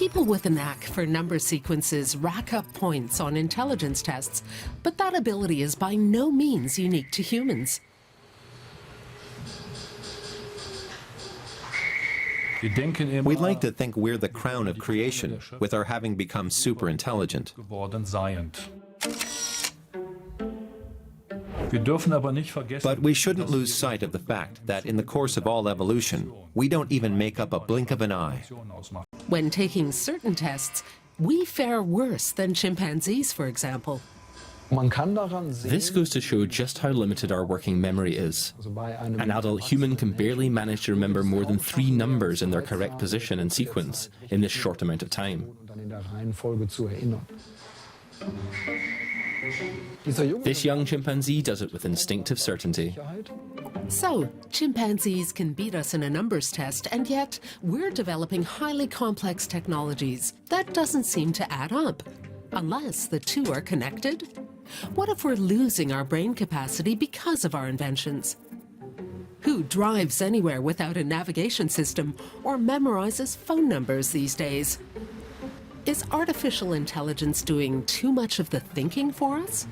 People with a knack for number sequences rack up points on intelligence tests, but that ability is by no means unique to humans. We like to think we're the crown of creation, with our having become super intelligent. But we shouldn't lose sight of the fact that in the course of all evolution, we don't even make up a blink of an eye. When taking certain tests, we fare worse than chimpanzees, for example. This goes to show just how limited our working memory is. An adult human can barely manage to remember more than 3 numbers in their correct position and sequence in this short amount of time. This young chimpanzee does it with instinctive certainty. So, chimpanzees can beat us in a numbers test, and yet we're developing highly complex technologies. That doesn't seem to add up, unless the two are connected. What if we're losing our brain capacity because of our inventions? Who drives anywhere without a navigation system or memorizes phone numbers these days? Is artificial intelligence doing too much of the thinking for us?